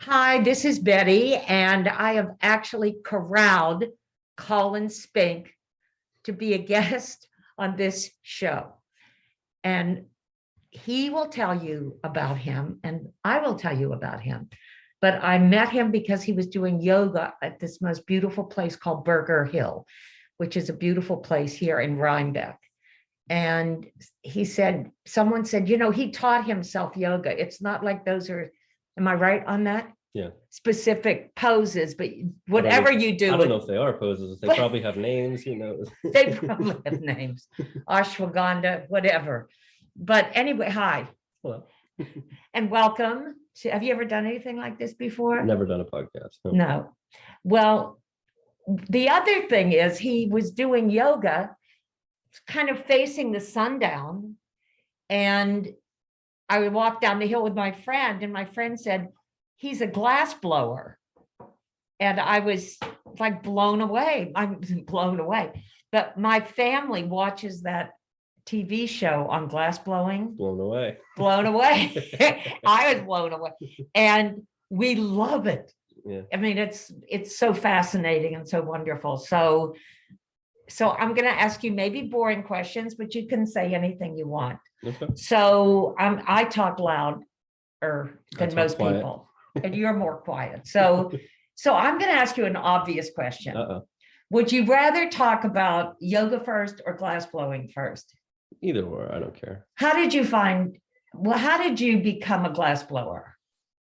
Hi, this is Betty, and I have actually corralled Colin Spink to be a guest on this show. And he will tell you about him, and I will tell you about him. But I met him because he was doing yoga at this most beautiful place called Burger Hill, which is a beautiful place here in Rhinebeck. And he said, someone said, he taught himself yoga. It's not like those are, am I right on that? Yeah. Specific poses, but whatever you do. I don't know if they are poses. They probably have names, who knows? They probably have names, ashwagandha, whatever. But anyway, hi. Hello. And welcome. Have you ever done anything like this before? Never done a podcast. No. Well, the other thing is he was doing yoga, kind of facing the sundown. And I would walk down the hill with my friend, and my friend said, he's a glass blower. And I was like blown away. I was blown away. But my family watches that TV show on glass blowing. Blown away. Blown away. I was blown away. And we love it. Yeah. I mean, it's so fascinating and so wonderful. So I'm going to ask you maybe boring questions, but you can say anything you want. Okay. So I talk louder than most quiet. people, and you're more quiet. So I'm going to ask you an obvious question. Would you rather talk about yoga first or glass blowing first? Either or, I don't care. How did you become a glass blower?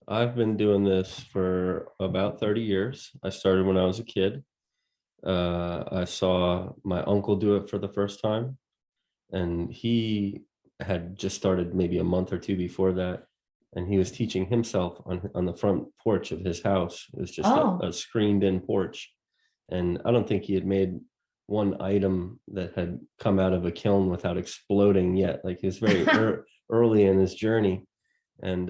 I've been doing this for about 30 years. I started when I was a kid. I saw my uncle do it for the first time, and he had just started maybe a month or two before that, and he was teaching himself on the front porch of his house. It was just a screened in porch, and I don't think he had made one item that had come out of a kiln without exploding yet. Like, he was very early in his journey, and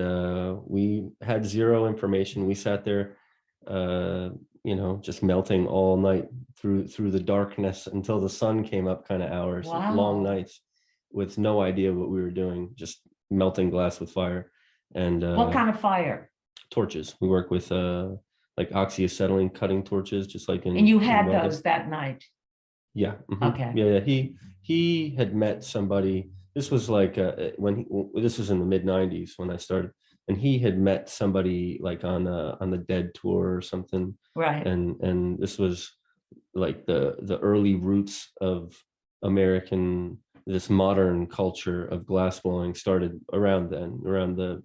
we had zero information. We sat there just melting all night through the darkness until the sun came up, kind of hours. Wow. Long nights with no idea what we were doing, just melting glass with fire. And what kind of fire? Torches. We work with like oxyacetylene cutting torches, just like in. And you had those that night? Yeah. Mm-hmm. Okay. Yeah. He had met somebody. This was like this was in the mid 90s when I started. And he had met somebody like on the Dead tour or something. Right. And this was like the early roots of this modern culture of glass blowing started around then, around the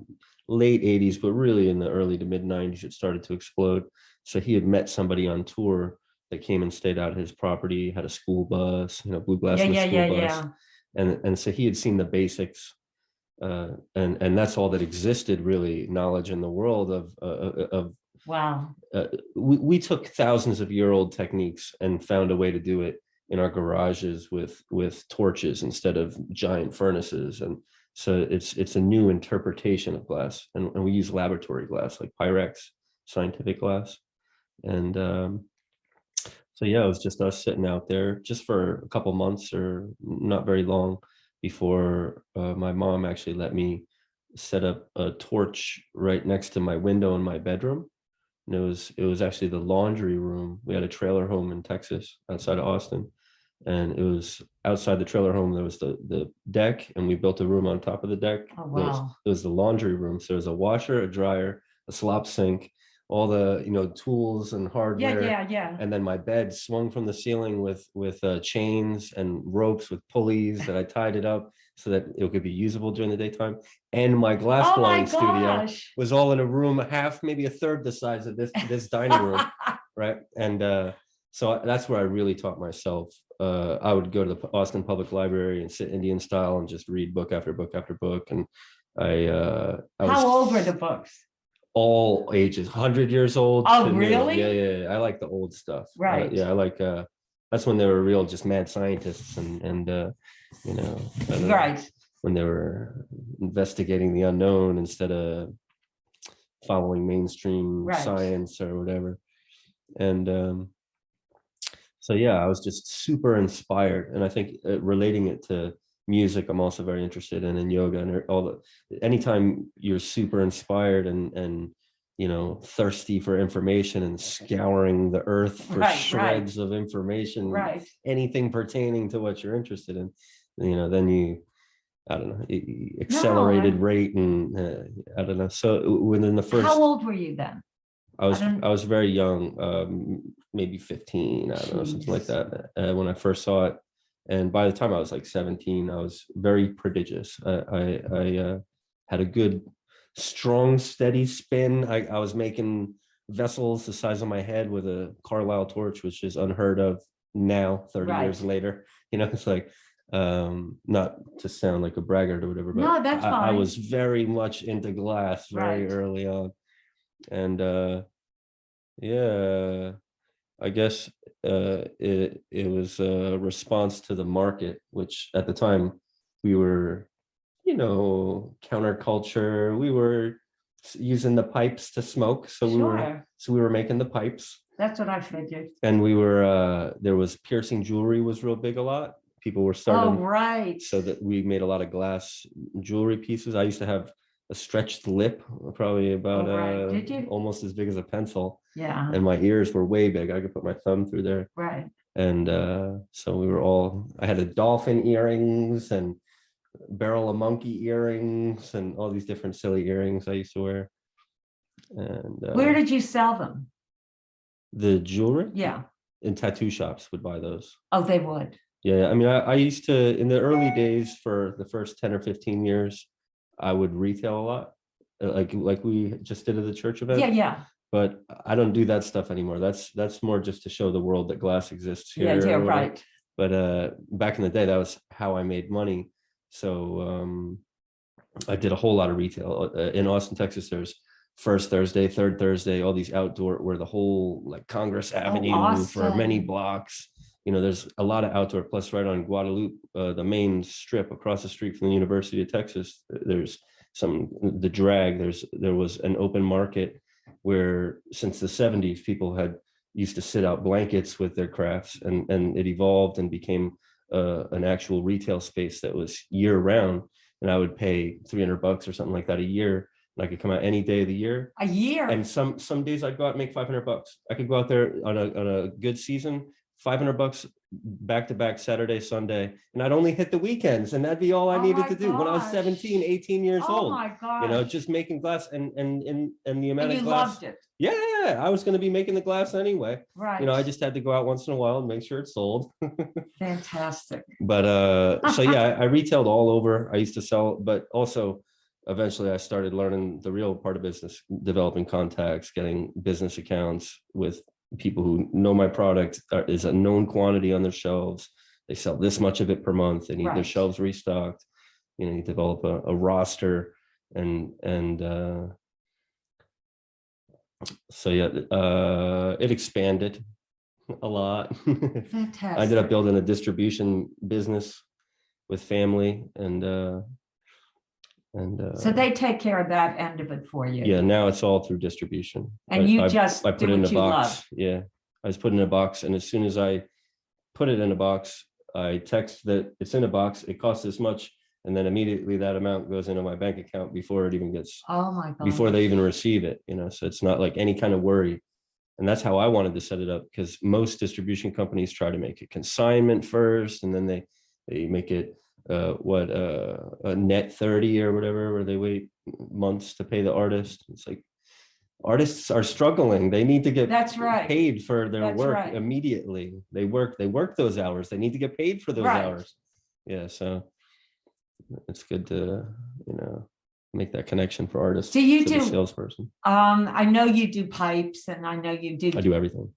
late 80s, but really in the early to mid 90s, it started to explode. So he had met somebody on tour that came and stayed out at his property, had a school bus, blew glass in the school bus. Yeah. And so he had seen the basics. And that's all that existed, really, knowledge in the world of wow. We took thousands of year-old techniques and found a way to do it in our garages with torches instead of giant furnaces. And so it's a new interpretation of glass, and we use laboratory glass like Pyrex, scientific glass. And so yeah, it was just us sitting out there just for a couple months, or not very long, before my mom actually let me set up a torch right next to my window in my bedroom. And it was actually the laundry room. We had a trailer home in Texas outside of Austin, and it was outside the trailer home. There was the deck, and we built a room on top of the deck. Oh, wow. It was the laundry room. So there was a washer, a dryer, a slop sink, all the tools and hardware. Yeah. And then my bed swung from the ceiling with chains and ropes with pulleys that I tied it up so that it could be usable during the daytime. And my glass blowing studio was all in a room half, maybe a third the size of this dining room, right? And so that's where I really taught myself. I would go to the Austin Public Library and sit Indian style and just read book after book after book. And How old were the books? All ages, 100 years old. Oh, really? Yeah. I like the old stuff. Right. Yeah, I like. That's when they were real, just mad scientists, and right. When they were investigating the unknown instead of following mainstream science or whatever. And so yeah, I was just super inspired, and I think relating it to music, I'm also very interested in yoga, and anytime you're super inspired and thirsty for information and scouring the earth for Right, shreds of information, Right. anything pertaining to what you're interested in. Then you, I don't know, accelerated rate, and I don't know. So within the first, How old were you then? I don't- was very young, maybe 15, I don't know, something like Jeez. that, when I first saw it. And by the time I was like 17, I was very prodigious. I had a good, strong, steady spin. I was making vessels the size of my head with a Carlisle torch, which is unheard of now, 30 years Right. later. It's like, not to sound like a braggart or whatever, but No, that's I fine. was very much into glass very Right. early on. And yeah, I guess it was a response to the market, which at the time we were, counterculture. We were using the pipes to smoke, so Sure. we were making the pipes, That's what I figured. and we were there was piercing jewelry was real big a lot. People were Oh, starting, right. so that we made a lot of glass jewelry pieces. I used to have a stretched lip, probably about Oh, right. Did you? almost as big as a pencil, Yeah. and my ears were way big. I could put my thumb through there. Right. And so I had a dolphin earrings and barrel of monkey earrings and all these different silly earrings I used to wear. And Where did you sell them? the jewelry? Yeah. In tattoo shops would buy those. Oh, they would. Yeah, I mean, I used to, in the early days, for the first 10 or 15 years, I would retail a lot, like we just did at the church event. Yeah, yeah. But I don't do that stuff anymore. That's more just to show the world that glass exists here. Yeah, yeah, or whatever. right. But back in the day, that was how I made money. So I did a whole lot of retail in Austin, Texas. There's First Thursday, Third Thursday, all these outdoor, where the whole like Congress Avenue for many awesome. blocks. There's a lot of outdoor. Plus, right on Guadalupe, the main strip across the street from the University of Texas, there's the drag. There was an open market where since the 70s, people had used to sit out blankets with their crafts, and it evolved and became an actual retail space that was year round. And I would pay $300 or something like that a year, and I could come out any day of the year. A year. And some days I'd go out and make $500. I could go out there on a good season, $500 back to back, Saturday, Sunday, and I'd only hit the weekends, and that'd be all I needed to do when I was 17, 18 years Oh old. my God. Just making glass and the amount And of you glass. loved it. Yeah, I was going to be making the glass anyway. Right. I just had to go out once in a while and make sure it sold. Fantastic. But so yeah, I retailed all over. I used to sell, but also eventually I started learning the real part of business, developing contacts, getting business accounts with people who know my product is a known quantity on their shelves. They sell this much of it per month. They need their Right. shelves restocked. You develop a roster, and so yeah, it expanded a lot. Fantastic. I ended up building a distribution business with family, and So they take care of that end of it for you. yeah, now it's all through distribution. And you just I put do it in what a you box. love. Yeah, I was put in a box, and as soon as I put it in a box, I text that it's in a box. It costs this much, and then immediately that amount goes into my bank account before it even gets, Oh my God. before they even receive it. So it's not like any kind of worry. And that's how I wanted to set it up, because most distribution companies try to make it consignment first, and then they make it a net 30 or whatever, where they wait months to pay the artist. It's like, artists are struggling. They need to get That's right. paid for their That's work right. immediately. They work those hours. They need to get paid for those Right. hours. Yeah, so it's good to make that connection for artists. So you to the do- salesperson. I know you do pipes, and I know you do. I do everything.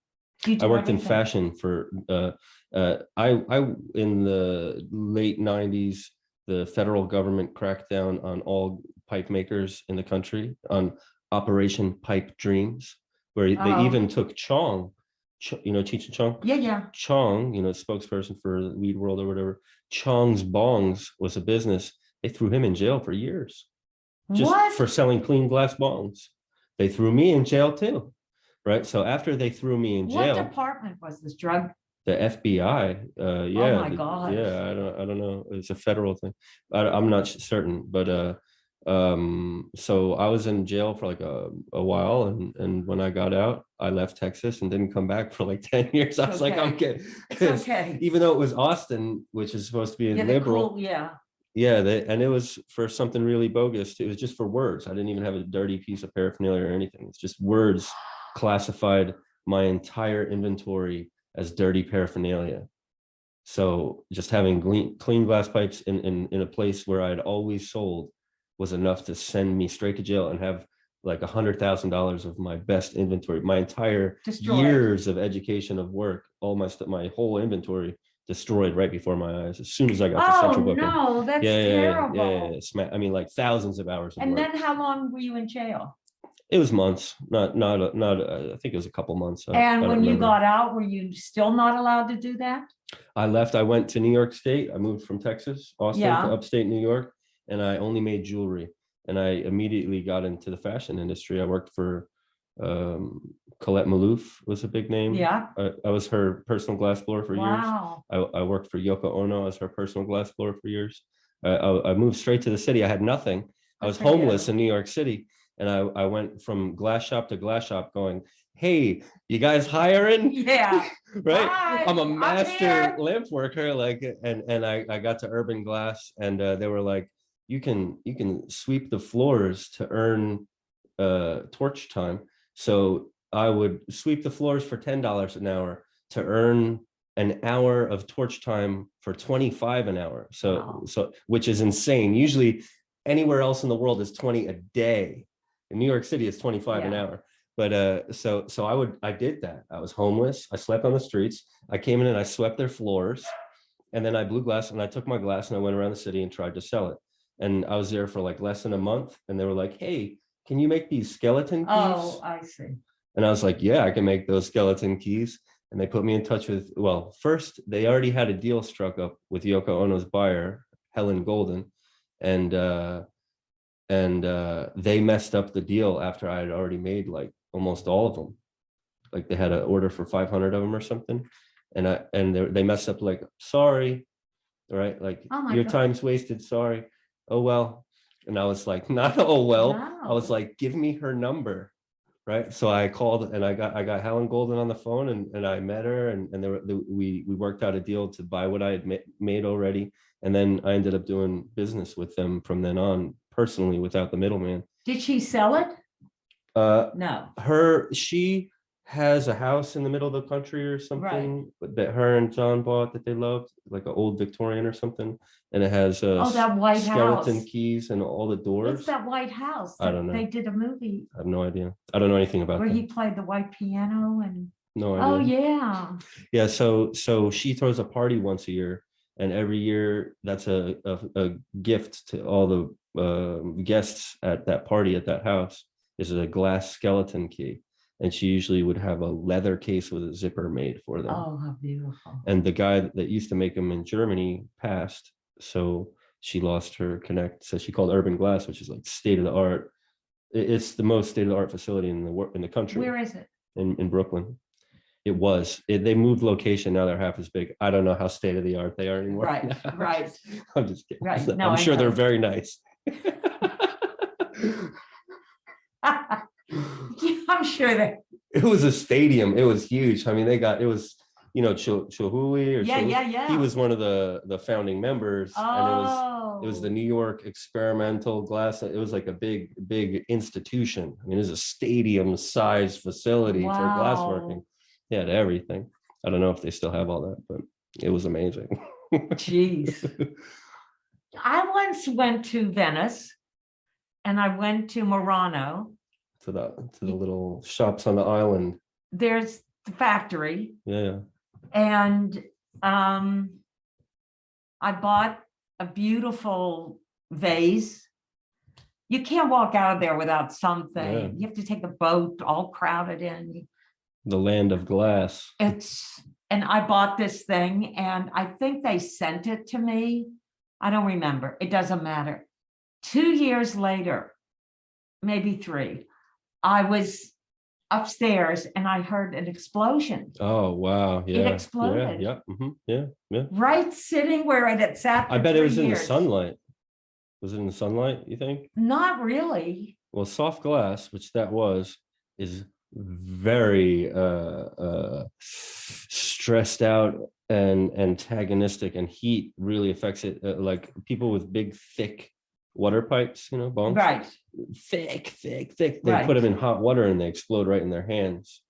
You do I worked in everything. fashion for I in the late 90s. The federal government cracked down on all pipe makers in the country on Operation Pipe Dreams, where they Oh. even took Chong, Cheech and Chong. Yeah, yeah. Chong, spokesperson for the weed world or whatever. Chong's Bongs was a business. They threw him in jail for years just What? for selling clean glass bongs. They threw me in jail too, right? So after they threw me in What jail, department was this? Drug? the FBI, yeah, my gosh. yeah, I don't know. It's a federal thing. I'm not certain, but So I was in jail for like a while, and when I got out, I left Texas and didn't come back for like 10 years. I was like, I'm Okay. kidding. It's okay. Even though it was Austin, which is supposed to be Yeah, the liberal, cool, yeah. yeah, and it was for something really bogus. It was just for words. I didn't even have a dirty piece of paraphernalia or anything. It's just words classified my entire inventory as dirty paraphernalia. So just having clean glass pipes in a place where I'd always sold was enough to send me straight to jail and have like $100,000 of my best inventory, my entire Destroyed. years of education of work, all my whole inventory destroyed right before my eyes as soon as I got to Oh, Central Booking. no, that's terrible. I mean, like thousands of hours of And work. then how long were you in jail? It was months, not. I think it was a couple months. I And don't when you remember. got out, were you still not allowed to do that? I left. I went to New York State. I moved from Texas, Austin, Yeah. to upstate New York, and I only made jewelry. And I immediately got into the fashion industry. I worked for Colette Malouf was a big name. Yeah. I was her personal glass blower for years. Wow. I worked for Yoko Ono as her personal glass blower for years. I moved straight to the city. I had nothing. I was Good for you. homeless in New York City. And I went from glass shop to glass shop going, hey, you guys hiring? Yeah. Right. Hi, I'm a I'm master here. lamp worker. Like, and I got to Urban Glass, and they were like, you can sweep the floors to earn torch time. So I would sweep the floors for $10 an hour to earn an hour of torch time for 25 an hour. So Wow. so which is insane. Usually anywhere else in the world is 20 a day. In New York City, it's 25 an Yeah. hour. But so I did that. I was homeless. I slept on the streets. I came in and I swept their floors, and then I blew glass, and I took my glass and I went around the city and tried to sell it. And I was there for like less than a month, and they were like, hey, can you make these skeleton keys? Oh, I see. And I was like, yeah, I can make those skeleton keys. And they put me in touch with, well, first they already had a deal struck up with Yoko Ono's buyer, Helen Golden. And they messed up the deal after I had already made like almost all of them. Like they had an order for 500 of them or something. And they messed up, like, sorry, right? Like, Oh my your God. time's wasted, sorry. Oh, well. And I was like, not oh, well. I was No. like, give me her number. Right. So I called and I got Helen Golden on the phone, and I met her, and we worked out a deal to buy what I had made already. And then I ended up doing business with them from then on, personally, without the middleman. Did she sell it? No. She has a house in the middle of the country or something that her and John bought that they loved, like an old Victorian or something. And it has Oh, that white skeleton house. keys and all the doors. What's that white house? I don't know. They did a movie I have no idea. I don't know anything about where that. he played the white piano and. No Oh, idea. yeah. Yeah. So she throws a party once a year, and every year that's a gift to all the guests at that party at that house is a glass skeleton key. And she usually would have a leather case with a zipper made for them. Oh, how beautiful. And the guy that used to make them in Germany passed, so she lost her connect. So she called Urban Glass, which is like state of the art. It's the most state of the art facility in the country. Where is it? In Brooklyn. They moved location. Now they're half as big. I don't know how state of the art they are anymore. Right, right. I'm just kidding. Right. No, I'm I sure they're know. very nice. I'm sure that. It was a stadium. It was huge. I mean, it was, Chihuly or Yeah. he was one of the founding members. Oh. And it was the New York Experimental Glass. It was like a big institution. I mean, it was a stadium sized facility for glassworking. They had everything. I don't know if they still have all that, but it was amazing. Jeez. I once went to Venice, and I went to Murano. to the little shops on the island. There's the factory. Yeah. And I bought a beautiful vase. You can't walk out of there without something. Yeah. You have to take a boat, all crowded in. The land of glass. And I bought this thing, and I think they sent it to me. I don't remember. It doesn't matter. 2 years later, maybe 3, I was upstairs and I heard an explosion. Oh, wow. Yeah. It exploded. Yeah. Yeah. Yeah. Right sitting where it had sat. I bet it was in the sunlight. Was it in the sunlight, you think? Not really. Well, soft glass, which that was, is very stressed out and antagonistic, and heat really affects it. Like people with big, thick water pipes, bongs, Right. thick. They Right. put them in hot water and they explode right in their hands.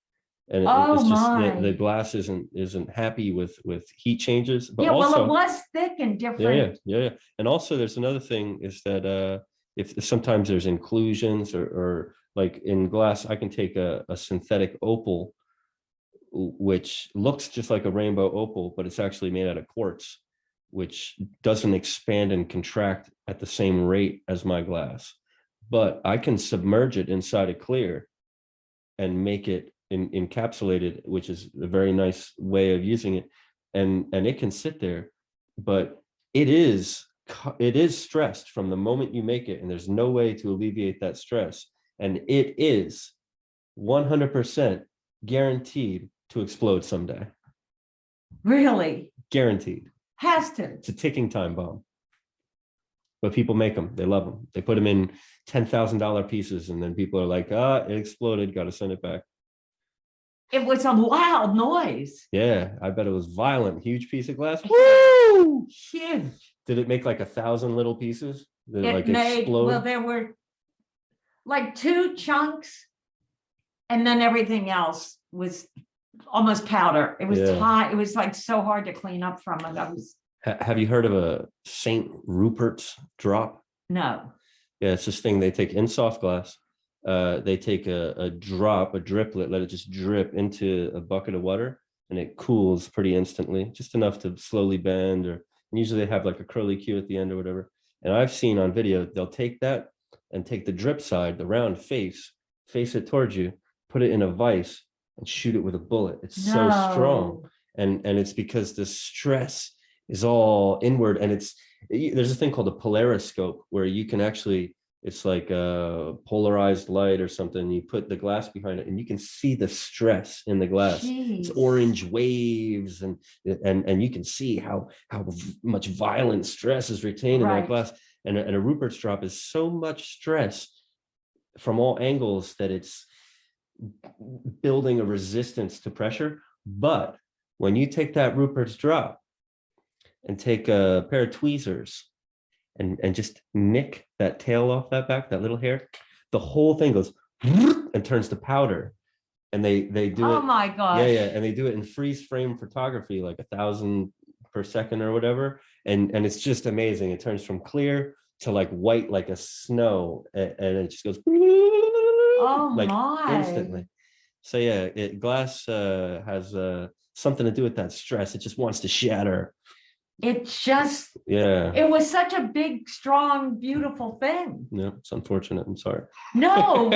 And Oh it's just my. the glass isn't happy with heat changes. But Yeah, well, also, it was thick and different. yeah. And also, there's another thing is that if sometimes there's inclusions or like in glass, I can take a synthetic opal, which looks just like a rainbow opal, but it's actually made out of quartz, which doesn't expand and contract at the same rate as my glass. But I can submerge it inside a clear and make it encapsulated, which is a very nice way of using it. And it can sit there, but it is stressed from the moment you make it, and there's no way to alleviate that stress. And it is 100% guaranteed to explode someday. Really? Guaranteed. Has to. It's a ticking time bomb. But people make them. They love them. They put them in $10,000 pieces, and then people are like, it exploded. Got to send it back. It was a loud noise. Yeah, I bet it was violent. Huge piece of glass. Woo! Huge. Did it make like 1,000 little pieces? Did it like made, explode? well, there were like 2 chunks, and then everything else was almost powder. It was high. It was like so hard to clean up from it. Have you heard of a St. Rupert's drop? No. Yeah, it's this thing they take in soft glass. They take a driplet, let it just drip into a bucket of water, and it cools pretty instantly, just enough to slowly bend, and usually they have like a curly Q at the end or whatever. And I've seen on video, they'll take that and take the drip side, the round face it towards you, put it in a vise and shoot it with a bullet. It's so strong. And it's because the stress is all inward, and there's a thing called a polariscope where you can actually, it's like a polarized light or something. You put the glass behind it and you can see the stress in the glass. Jeez. It's orange waves, and you can see how much violent stress is retained in that glass. And a Rupert's drop is so much stress from all angles that it's building a resistance to pressure. But when you take that Rupert's drop and take a pair of tweezers and just nick that tail off that back, that little hair, the whole thing goes and turns to powder. And they do it. Oh my gosh. Yeah. And they do it in freeze frame photography, like 1,000 per second or whatever. And it's just amazing. It turns from clear to like white, like a snow. And it just goes like instantly. So yeah, glass has something to do with that stress. It just wants to shatter. It was such a big, strong, beautiful thing. Yeah, it's unfortunate. I'm sorry. No,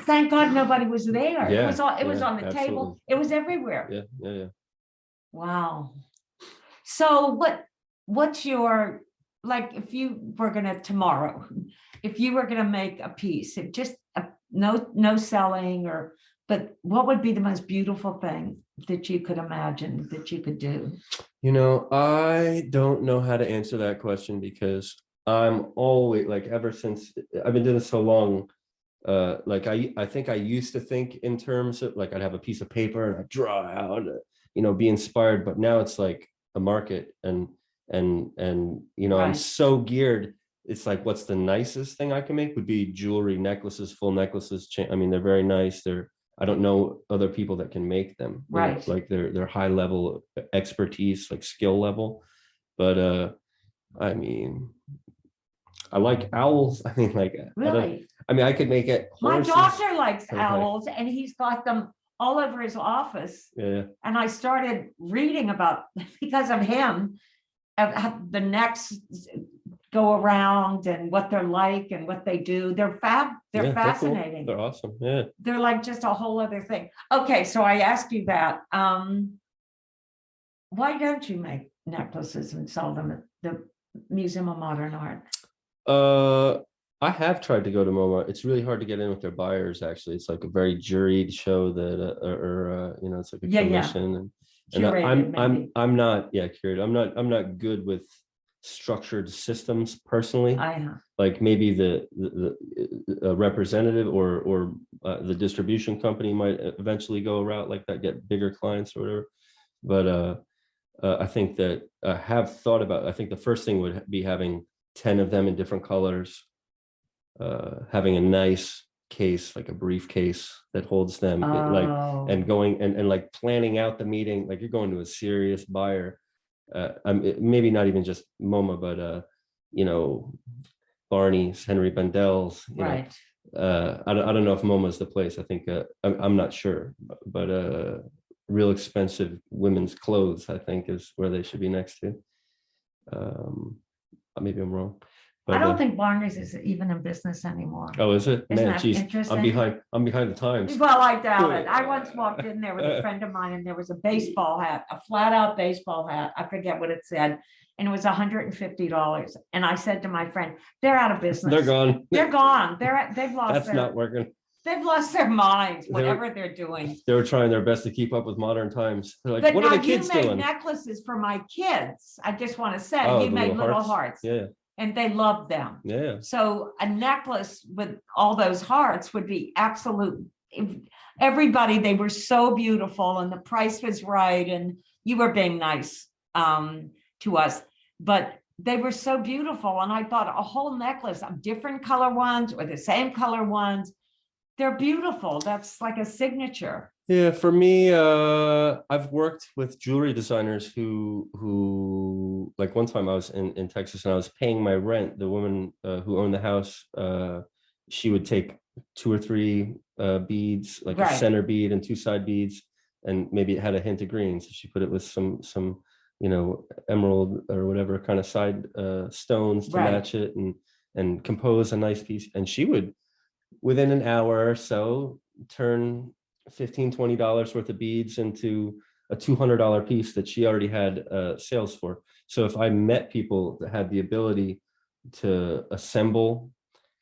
thank God nobody was there. Yeah, it was on the table. It was everywhere. Yeah. Wow. So what's your, like, if you were gonna tomorrow, if you were gonna make a piece, it just no selling, but what would be the most beautiful thing that you could imagine that you could do? I don't know how to answer that question, because I'm always, like, ever since I've been doing this so long, like I think I used to think in terms of, like, I'd have a piece of paper and I'd draw out, be inspired, but now it's like a market, and I'm so geared. It's like, what's the nicest thing I can make would be jewelry, necklaces, full necklaces. I mean, they're very nice. I don't know other people that can make them. Right. Like they're high level expertise, like skill level. But I mean, I like owls. I mean, like, really? I could make it. Horses. My doctor likes owls, and he's got them all over his office. Yeah. And I started reading about, because of him, how the necks go around and what they're like and what they do. They're fascinating. They're cool. They're awesome. Yeah. They're like just a whole other thing. Okay, so I asked you that. Why don't you make necklaces and sell them at the Museum of Modern Art? I have tried to go to MoMA. It's really hard to get in with their buyers, actually. It's like a very juried show that it's like a commission. And I'm not curated. I'm not good with structured systems personally. I Like maybe the representative or the distribution company might eventually go a route like that, get bigger clients or whatever. But I think that I have thought about, I think the first thing would be having 10 of them in different colors, having a nice case, like a briefcase that holds them, like, Oh, and going and like planning out the meeting, like you're going to a serious buyer. Maybe not even just MoMA, but you know, Barney's, Henry Bendel's, you right. know, I don't know if MoMA's the place. I think I'm not sure, but real expensive women's clothes, I think, is where they should be next to. Maybe I'm wrong, I but don't think Barney's is even in business anymore. oh, is it? Isn't Man, that geez, interesting? I'm behind the times. Well, I doubt it. I once walked in there with a friend of mine and there was a baseball hat, a flat out baseball hat. I forget what it said. And it was $150. And I said to my friend, they're out of business. They're gone. They're gone. They've lost That's not working. they've lost their minds, They were- whatever they're doing. They were trying their best to keep up with modern times. They're like, But what are now the kids you made doing? necklaces for my kids. I just want to say, Oh, you the made little hearts Yeah, and they loved them. yeah. So a necklace with all those hearts would be absolute. Everybody, they were so beautiful and the price was right. And you were being nice to us, but they were so beautiful. And I thought a whole necklace of different color ones or the same color ones, they're beautiful. That's like a signature. Yeah, for me, I've worked with jewelry designers who like one time I was in Texas and I was paying my rent. The woman who owned the house, she would take 2 or 3 beads, like a center bead and 2 side beads, and maybe it had a hint of green. So she put it with some you know, emerald or whatever kind of side stones to match it and compose a nice piece. And she would, within an hour or so, turn $15-20 worth of beads into a $200 piece that she already had sales for. So if I met people that had the ability to assemble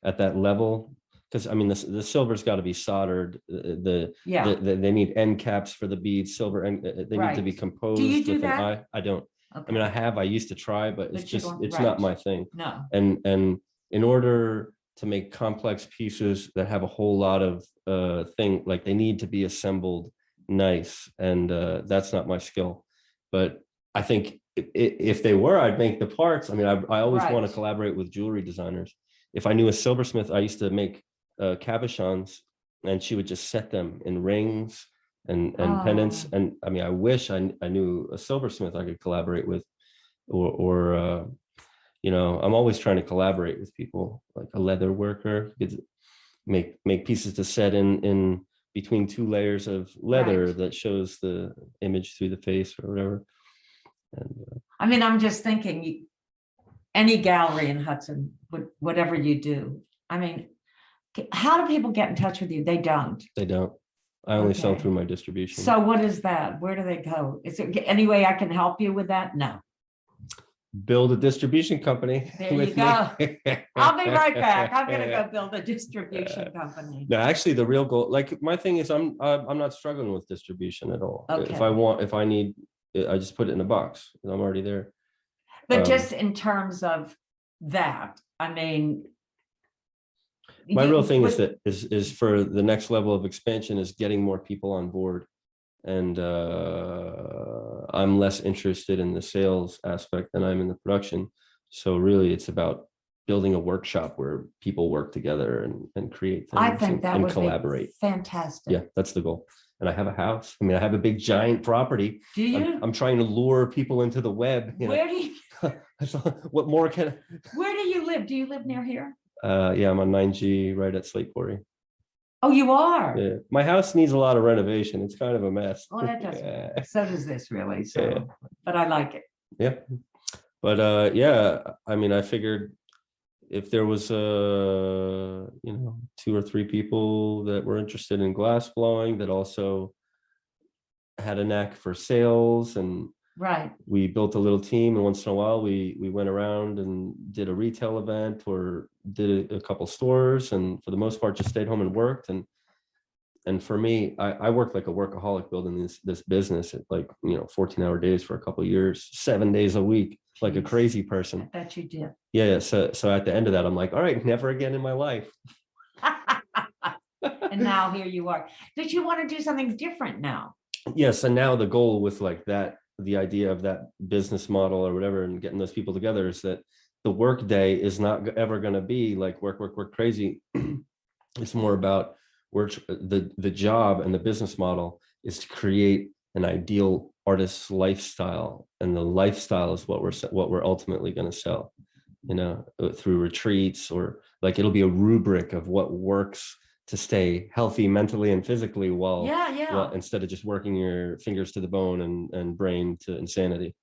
at that level, because I mean the silver's got to be soldered, they need end caps for the beads, silver, and they need to be composed. Do you do with that? an eye. I don't. Okay. I mean, I used to try, but it's just it's not my thing. No. And in order to make complex pieces that have a whole lot of thing, like they need to be assembled nice, and that's not my skill. But I think if they were, I'd make the parts. I mean, I always want to collaborate with jewelry designers. If I knew a silversmith, I used to make cabochons, and she would just set them in rings and pendants. And I mean, I wish I knew a silversmith I could collaborate with, or you know, I'm always trying to collaborate with people, like a leather worker, make pieces to set in between 2 layers of leather that shows the image through the face or whatever. And I mean, I'm just thinking, any gallery in Hudson, whatever you do, I mean, how do people get in touch with you? They don't. They don't. I only sell through my distribution. So what is that? Where do they go? Is there any way I can help you with that? No. Build a distribution company. There you go. I'll be right back. I'm going to go build a distribution company. No, actually, the real goal, like my thing is, I'm not struggling with distribution at all. Okay. If I need, I just put it in a box. I'm already there. But just in terms of that, I mean, my real thing is for the next level of expansion is getting more people on board. And I'm less interested in the sales aspect than I'm in the production. So really it's about building a workshop where people work together and create things. I think that would collaborate. Be fantastic. Yeah, that's the goal. And I have a house. I mean, I have a big giant property. Do you? I'm trying to lure people into the web. Where do you? What more can? Where do you live? Do you live near here? Yeah, I'm on 9G right at Slate Quarry. Oh, you are? Yeah, my house needs a lot of renovation. It's kind of a mess. Well, that does. Yeah. So does this really. So, but I like it. Yeah, but yeah, I mean, I figured if there was 2 or 3 people that were interested in glass blowing that also had a knack for sales, and we built a little team, and once in a while we went around and did a retail event or did a couple stores, and for the most part just stayed home and worked. And for me, I worked like a workaholic building this business at 14-hour days for a couple of years, 7 days a week. like a Jeez. crazy I person. bet you did. Yeah. So at the end of that, I'm like, all right, never again in my life. And now here you are. But you want to do something different now. Yes. And now the goal with like that, the idea of that business model or whatever, and getting those people together is that the work day is not ever going to be like work crazy. It's more about the job and the business model is to create an ideal artist's lifestyle, and the lifestyle is what we're ultimately going to sell, through retreats, or like it'll be a rubric of what works to stay healthy mentally and physically while instead of just working your fingers to the bone and brain to insanity.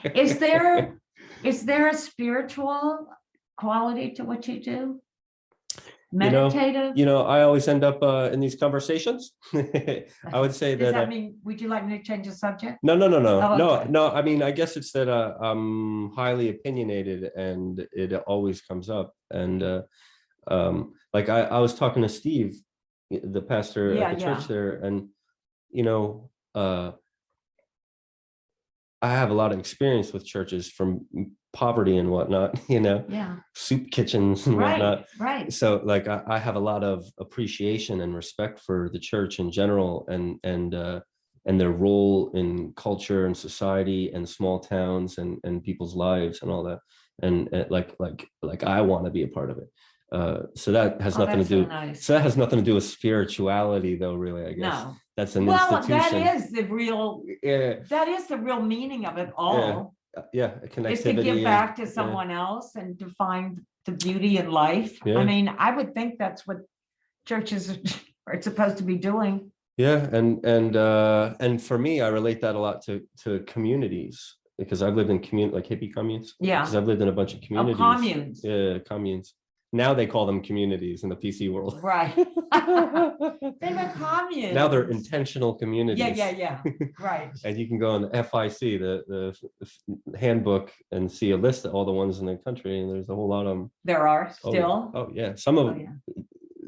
Is there a spiritual quality to what you do? Meditative? I always end up in these conversations. I would say Does that mean, would you like me to change the subject? no. Oh, okay. No. I mean, I guess it's that I'm highly opinionated, and it always comes up. And like I was talking to Steve, the pastor at the church there, and I have a lot of experience with churches from poverty and whatnot, soup kitchens and whatnot. Right. So like I have a lot of appreciation and respect for the church in general, and their role in culture and society and small towns and people's lives and all that. And like I want to be a part of it. So that has nothing to do. So nice. So that has nothing to do with spirituality, though. Really, I guess that's an institution. That is the real. Yeah. That is the real meaning of it all. Yeah, connectivity. Is to give back to someone else and to find the beauty in life. Yeah. I mean, I would think that's what churches are supposed to be doing. Yeah, and for me, I relate that a lot to communities, because I've lived in like hippie communes. Yeah. Because I've lived in a bunch of communities. Communes. Yeah, communes. Now they call them communities in the PC world. Right. They were communes. Now they're intentional communities. Yeah. Right. And you can go on the FIC, the handbook, and see a list of all the ones in the country, and there's a whole lot of them. There are still. Oh yeah, some of them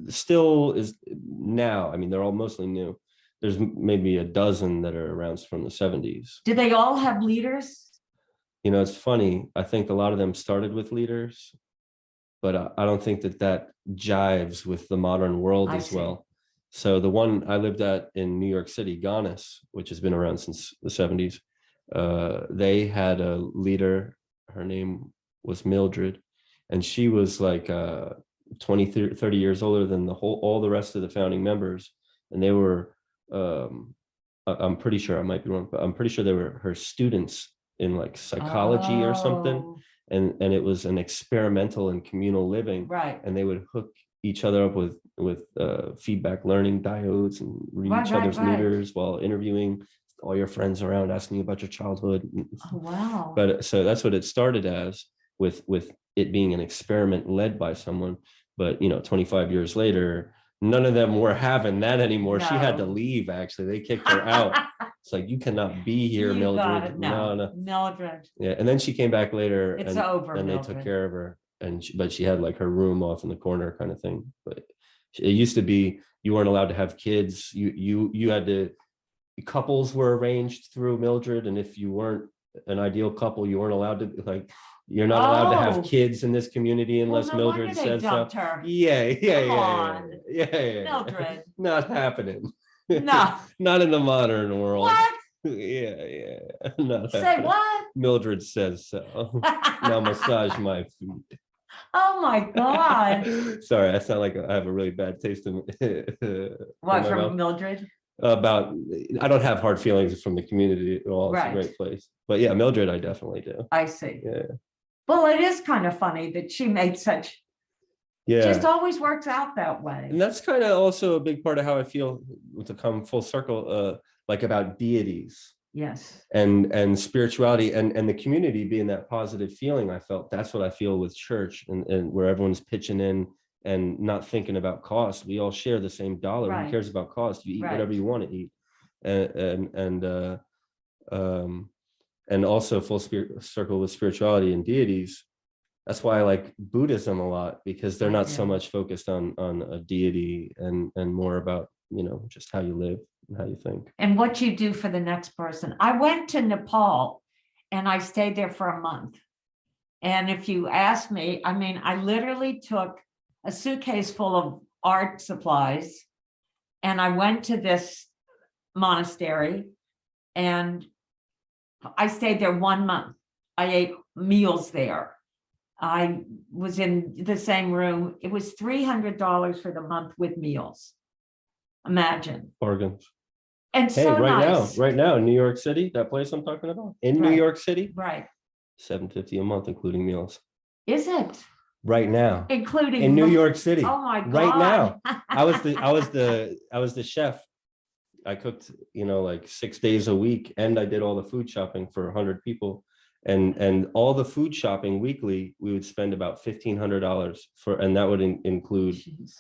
still is now. I mean, they're all mostly new. There's maybe a dozen that are around from the 70s. Do they all have leaders? It's funny. I think a lot of them started with leaders, but I don't think that jives with the modern world as well. So the one I lived at in New York City, Gonis, which has been around since the 70s, they had a leader. Her name was Mildred, and she was like 20, 30 years older than all the rest of the founding members. And they were, I'm pretty sure, I might be wrong, but I'm pretty sure they were her students in like psychology or something. And it was an experimental and communal living. Right. And they would hook each other up with feedback learning diodes and read each other's meters while interviewing all your friends around, asking you about your childhood. Oh, wow. But so that's what it started as, with it being an experiment led by someone. But 25 years later, none of them were having that anymore. No. She had to leave. Actually, they kicked her out. It's like, you cannot be here, Mildred. No, Mildred. Yeah, and then she came back later. It's over. And Mildred. They took care of her, but she had like her room off in the corner, kind of thing. But it used to be you weren't allowed to have kids. You had to. Couples were arranged through Mildred, and if you weren't an ideal couple, you weren't allowed to You're not allowed to have kids in this community unless Mildred says so. Yeah. Mildred. Not happening. No. Not in the modern world. What? Yeah. Not Say happening. what? Mildred says so. Now massage my feet. Oh my God. Sorry, I sound like I have a really bad taste in what, from Mildred? About, I don't have hard feelings from the community at all. It's a great place. But yeah, Mildred, I definitely do. I see. Yeah. Well, it is kind of funny that she made such, just always works out that way. And that's kind of also a big part of how I feel, to come full circle, like about deities. Yes. And spirituality and the community being that positive feeling I felt. That's what I feel with church, and where everyone's pitching in and not thinking about cost. We all share the same dollar. Right. Who cares about cost? You eat whatever you want to eat. And also full circle with spirituality and deities. That's why I like Buddhism a lot, because they're not so much focused on a deity and more about, just how you live and how you think. And what you do for the next person. I went to Nepal and I stayed there for a month. And if you ask me, I mean, I literally took a suitcase full of art supplies and I went to this monastery and I stayed there 1 month. I ate meals there. I was in the same room. It was $300 for the month with meals. Imagine. Bargains. And Hey, so right nice. now, in New York City, that place I'm talking about, in New Right. York City, Right. $750 a month, including meals. Is it? Right now, Including in New York City. Oh my God. Right now, I was the chef. I cooked, like 6 days a week, and I did all the food shopping for 100 people, and all the food shopping weekly, we would spend about $1,500 for, and that would include Jeez.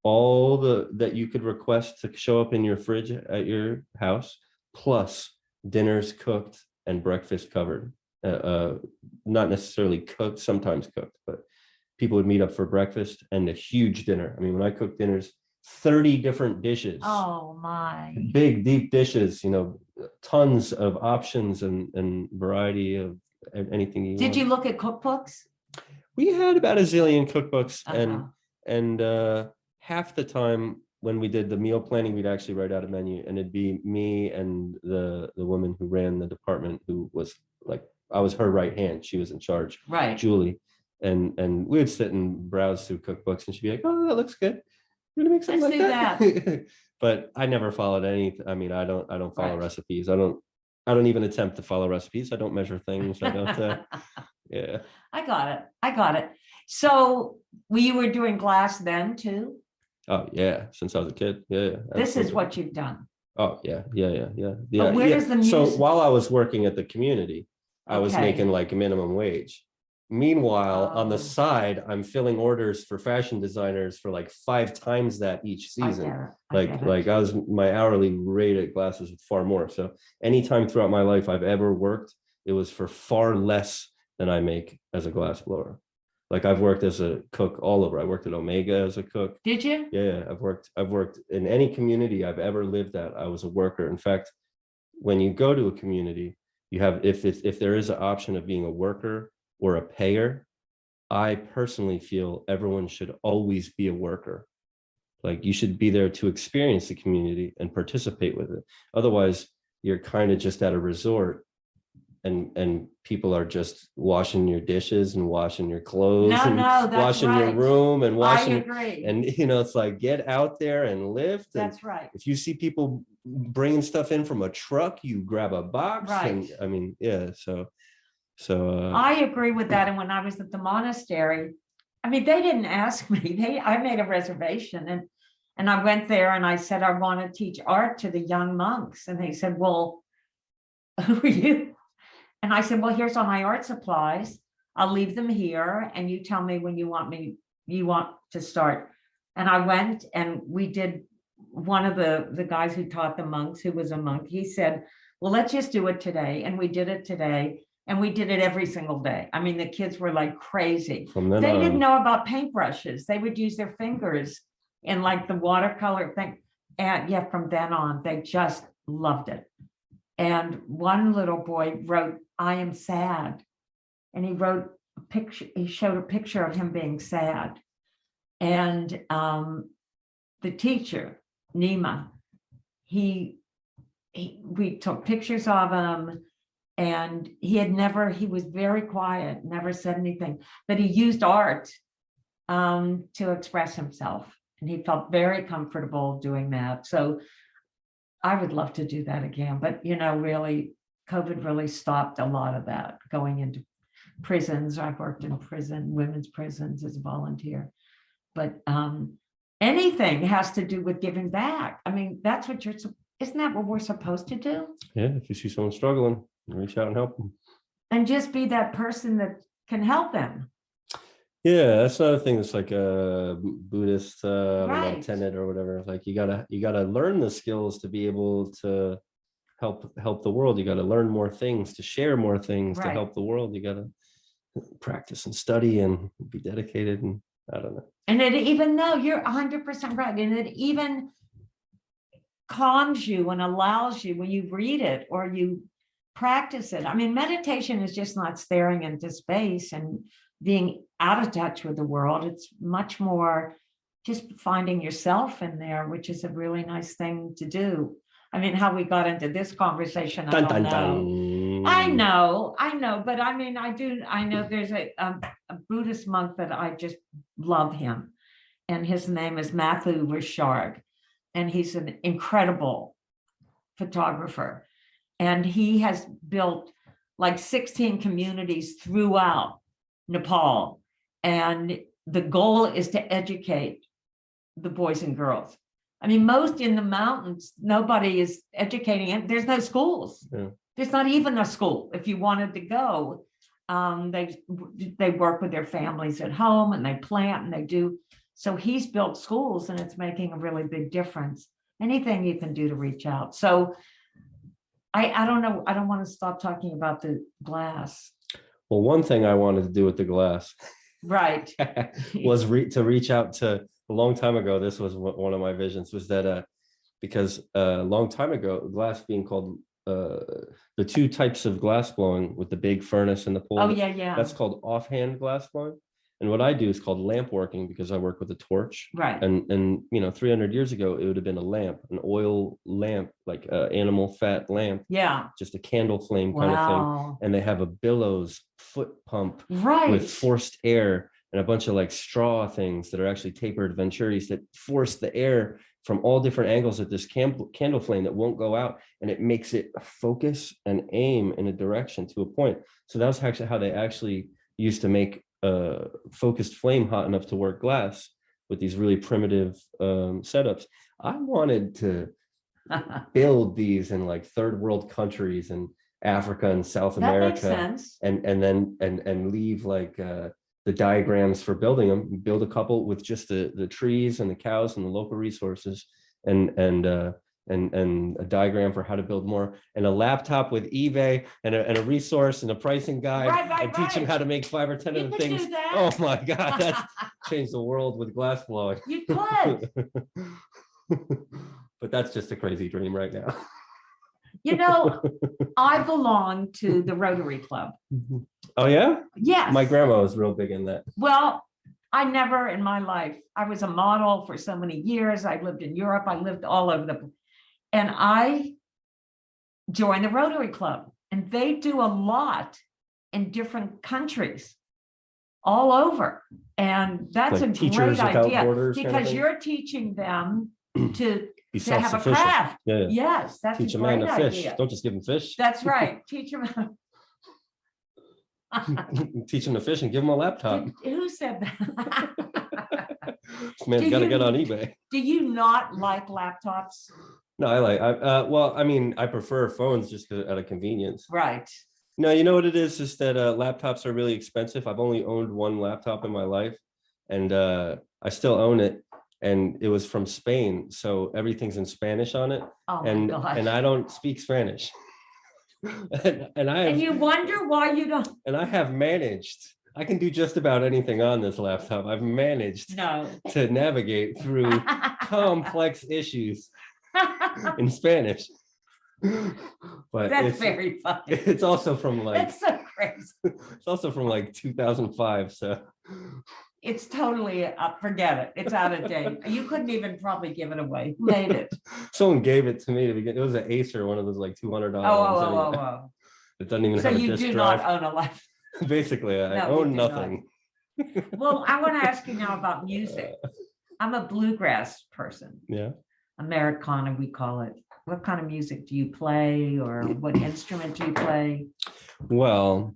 all that you could request to show up in your fridge at your house, plus dinners cooked and breakfast covered. Not necessarily cooked, sometimes cooked, but people would meet up for breakfast and a huge dinner. I mean, when I cook dinners, 30 different dishes. Oh my. Big, deep dishes, tons of options and variety of anything you Did want. you look at cookbooks? We had about a zillion cookbooks, Uh-huh. and half the time when we did the meal planning, we'd actually write out a menu, and it'd be me and the woman who ran the department, who was like, I was her right hand. She was in charge, Right. Julie, and we would sit and browse through cookbooks, and she'd be like, "Oh, that looks good. You're gonna make something Let's like do that." But I never followed any. I mean, I don't follow Right. recipes. I don't even attempt to follow recipes. I don't measure things. I don't. Yeah. I got it. So you were doing glass then too? Oh yeah, since I was a kid. Yeah. This is Absolutely. what you've done. Oh yeah. But where does the So music- while I was working at the community, I was Okay. making like minimum wage. Meanwhile, on the Oh. side, I'm filling orders for fashion designers for like 5 times that each I season. get it. I get it. Like I was, my hourly rate at Glass was far more. So anytime throughout my life I've ever worked, it was for far less than I make as a glass blower. Like I've worked as a cook all over. I worked at Omega as a cook. Did you? Yeah, I've worked in any community I've ever lived at. I was a worker. In fact, when you go to a community, you have, if there is an option of being a worker or a payer, I personally feel everyone should always be a worker. Like you should be there to experience the community and participate with it. Otherwise, you're kind of just at a resort, and people are just washing your dishes and washing your clothes and that's washing right. your room and I washing. agree. And it's like, get out there and lift. And That's right. if you see people bringing stuff in from a truck, you grab a box. Right. And I mean, yeah. So I agree with that. And when I was at the monastery, I mean, they didn't ask me. I made a reservation and I went there and I said, I want to teach art to the young monks. And they said, well, who are you? And I said, well, here's all my art supplies. I'll leave them here. And you tell me when you want to start. And I went and we did, one of the guys who taught the monks, who was a monk, he said, well, let's just do it today. And we did it today. And we did it every single day. I mean, the kids were like crazy. from then They on, didn't know about paintbrushes. They would use their fingers in like the watercolor thing. And yeah, from then on, they just loved it. And one little boy wrote, I am sad. And he wrote a picture, he showed a picture of him being sad. And the teacher, Nima, we took pictures of him. And he was very quiet, never said anything, but he used art to express himself. And he felt very comfortable doing that. So I would love to do that again, but really, COVID really stopped a lot of that, going into prisons. I've worked in women's prisons as a volunteer, but anything has to do with giving back. I mean, that's what isn't that what we're supposed to do? yeah, if you see someone struggling, reach out and help them. And just be that person that can help them. Yeah, that's another thing that's like a Buddhist I don't know, Right. tenet or whatever. Like you gotta learn the skills to be able to help the world. You gotta learn more things, to share more things, to Right. help the world. You gotta practice and study and be dedicated. And I don't know. And you're 100% right. And it even calms you and allows you when you read it or you practice it. I mean, meditation is just not staring into space and being out of touch with the world. It's much more just finding yourself in there, which is a really nice thing to do. I mean, how we got into this conversation, I don't know. I know, but I mean, I know there's a Buddhist monk that I just love him, and his name is Matthew Richard, and he's an incredible photographer, and he has built like 16 communities throughout Nepal, and the goal is to educate the boys and girls. I mean, most in the mountains, nobody is educating, and there's no schools. Yeah. There's not even a school. If you wanted to go, they work with their families at home, and they plant and they do. So he's built schools, and it's making a really big difference. Anything you can do to reach out. So I don't know. I don't want to stop talking about the glass. Well, one thing I wanted to do with the glass, right, was to reach out to, a long time ago. This was one of my visions, was that because a long time ago, glass being called the two types of glass blowing with the big furnace and the pole. Oh yeah. That's called offhand glass blowing. And what I do is called lamp working, because I work with a torch. Right. And 300 years ago, it would have been a lamp, an oil lamp, like animal fat lamp. Yeah. Just a candle flame kind of thing. And they have a bellows foot pump with forced air and a bunch of like straw things that are actually tapered venturis that force the air from all different angles at this candle flame that won't go out, and it makes it focus and aim in a direction to a point. So that was actually how they actually used to make a focused flame hot enough to work glass with these really primitive setups. I wanted to build these in like third world countries in Africa and South America, and leave like the diagrams for building them. Build a couple with just the trees and the cows and the local resources, and a diagram for how to build more, and a laptop with eBay and a resource and a pricing guide, and teach them how to make 5 or 10 of the things. Oh my God, that's changed the world with glass blowing. You could. But that's just a crazy dream right now. You know, I belong to the Rotary Club. Oh yeah? Yes. My grandma was real big in that. Well, I never in my life, I was a model for so many years. I lived in Europe. I lived all over the place. And I joined the Rotary Club, and they do a lot in different countries all over. And that's like a great idea, because you're teaching them to have a craft. Yeah. Yes, that's teach a great man to fish. idea. Don't just give them fish. That's right. Teach them. Teach them to fish and give them a laptop. Who said that? This man's got to get on eBay. Do you not like laptops? No, well, I mean, I prefer phones just out of convenience. Right. No, you know what it is that laptops are really expensive. I've only owned one laptop in my life, and I still own it. And it was from Spain, so everything's in Spanish on it. Oh and my gosh. And I don't speak Spanish. and you wonder why you don't. And I have managed. I can do just about anything on this laptop. I've managed to navigate through complex issues in Spanish. But that's very funny. It's also from like, that's so crazy. It's also from like 2005. So it's totally forget it. It's out of date. You couldn't even probably give it away. Who made it? Someone gave it to me to begin. It was an Acer, one of those like $200. Oh. It doesn't even so have a you disk do drive. not own a life. Basically, I own nothing. Well, I want to ask you now about music. I'm a bluegrass person. Yeah. Americana, we call it. What kind of music do you play, or what instrument do you play? Well,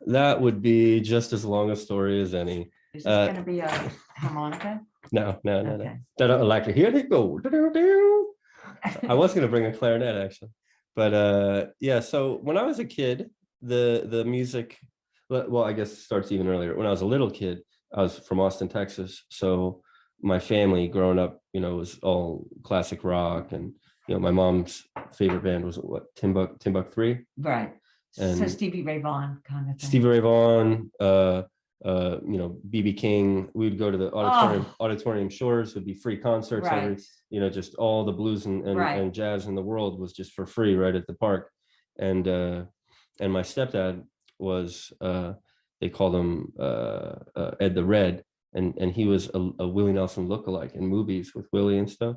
that would be just as long a story as any. Is this going to be a harmonica? No. Like, here they go. I was going to bring a clarinet actually, but yeah. So when I was a kid, the music, well, I guess it starts even earlier. When I was a little kid, I was from Austin, Texas. So my family growing up, was all classic rock, and my mom's favorite band was what, Timbuk 3, right? And so Stevie Ray Vaughan kind of thing. Stevie Ray Vaughan, BB King. We would go to the auditorium Shores. Would be free concerts every, just all the blues and jazz in the world was just for free right at the park. and my stepdad was they called him Ed the Red, and he was a Willie Nelson lookalike in movies with Willie and stuff,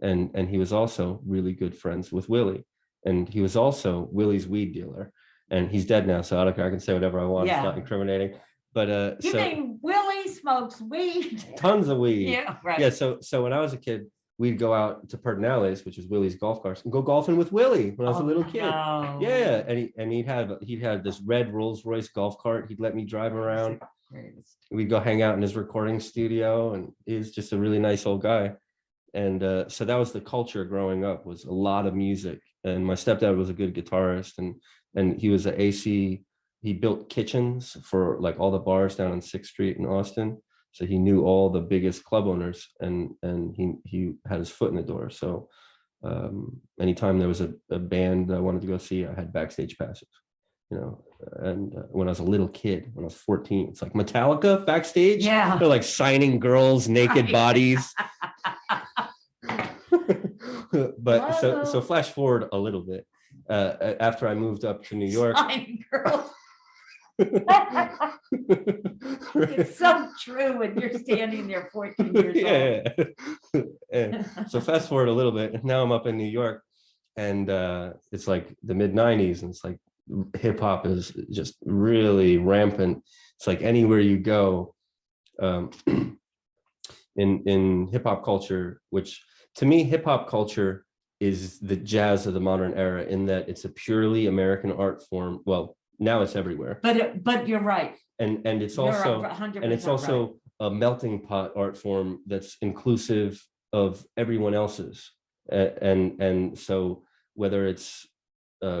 and he was also really good friends with Willie, and he was also Willie's weed dealer, and he's dead now, so I don't care, I can say whatever I want. It's not incriminating, but You mean Willie smokes weed? tons of weed. Yeah, right. Yeah, so when I was a kid, we'd go out to Pedernales, which is Willie's golf course, and go golfing with Willie when I was a little kid. No. Yeah, and he'd had this red Rolls Royce golf cart. He'd let me drive around. We'd go hang out in his recording studio, and he's just a really nice old guy. And so that was the culture growing up, was a lot of music. And my stepdad was a good guitarist, and he was an AC. He built kitchens for like all the bars down on 6th Street in Austin. So he knew all the biggest club owners, and he had his foot in the door. So anytime there was a band that I wanted to go see, I had backstage passes, you know. And when I was a little kid, when I was 14, it's like Metallica backstage. Yeah. They're like signing girls' naked bodies. But so flash forward a little bit. After I moved up to New York. Signing girls. It's so true when you're standing there 14 years old. And so fast forward a little bit, now I'm up in New York, and it's like the mid-90s, and it's like hip hop is just really rampant. It's like anywhere you go, in hip hop culture, which to me, hip hop culture is the jazz of the modern era, in that it's a purely American art form. Well, now it's everywhere. But you're right. And it's also right. A melting pot art form that's inclusive of everyone else's. And so whether it's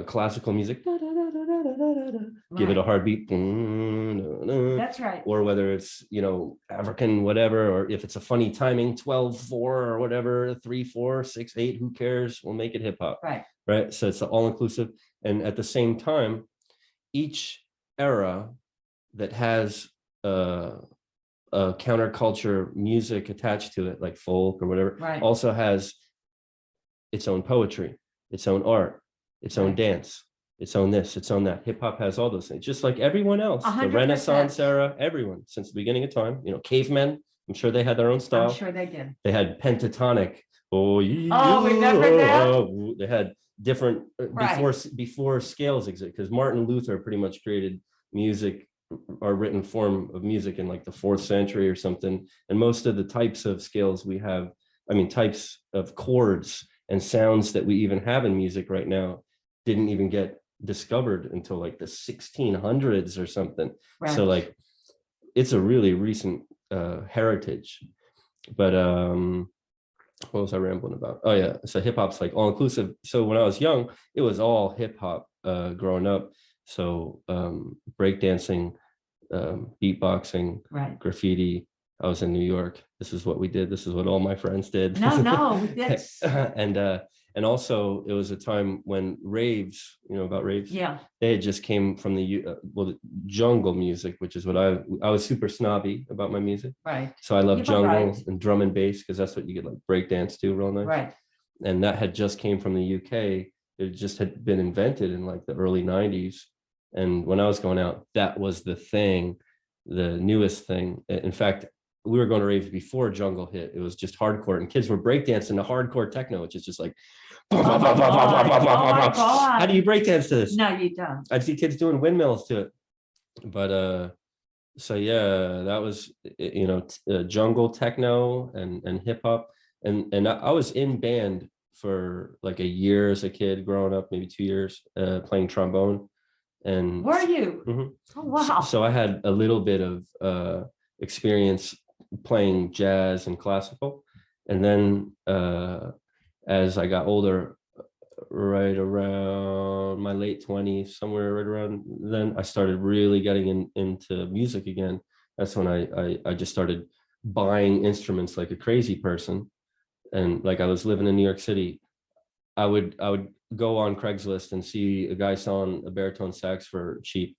classical music, give it a heartbeat, that's right, or whether it's, you know, African whatever, or if it's a funny timing, 12/4 or whatever, 3/4, 6/8, who cares, we'll make it hip hop. Right, so it's all inclusive. And at the same time, each era that has a counterculture music attached to it, like folk or whatever, also has its own poetry, its own art, its own dance, its own this, its own that. Hip hop has all those things, just like everyone else. 100%. The Renaissance era, everyone since the beginning of time. You know, cavemen, I'm sure they had their own style. I'm sure they did. They had pentatonic. Oh, remember that? They had different before scales exist, because Martin Luther pretty much created music, or written form of music, in like the 4th century or something. And most of the types of scales we have, I mean, types of chords and sounds that we even have in music right now, didn't even get discovered until like the 1600s or something. So like, it's a really recent heritage. But what was I rambling about? Oh yeah, so hip hop's like all inclusive. So when I was young, it was all hip hop growing up. So breakdancing, beatboxing, graffiti. I was in New York. This is what we did. This is what all my friends did. No, that's and also it was a time when raves, you know about raves? Yeah. They had just came from the jungle music, which is what I was super snobby about my music. Right. So I love jungle and drum and bass, because that's what you get like breakdance to real nice. Right. And that had just came from the UK. It just had been invented in like the early 90s. And when I was going out, that was the thing, the newest thing. In fact, we were going to raves before jungle hit. It was just hardcore, and kids were breakdancing to hardcore techno, which is just like, how do you breakdance to this? No, you don't. I'd see kids doing windmills to it. But so yeah, that was, you know, jungle techno and hip hop. And I was in band for like a year as a kid growing up, maybe 2 years, playing trombone. And were you? Mm-hmm. Oh wow. So I had a little bit of experience playing jazz and classical. And then as I got older, right around my late 20s, somewhere right around then, I started really getting into music again. That's when I just started buying instruments like a crazy person. And like, I was living in New York City, I would go on Craigslist and see a guy selling a baritone sax for cheap.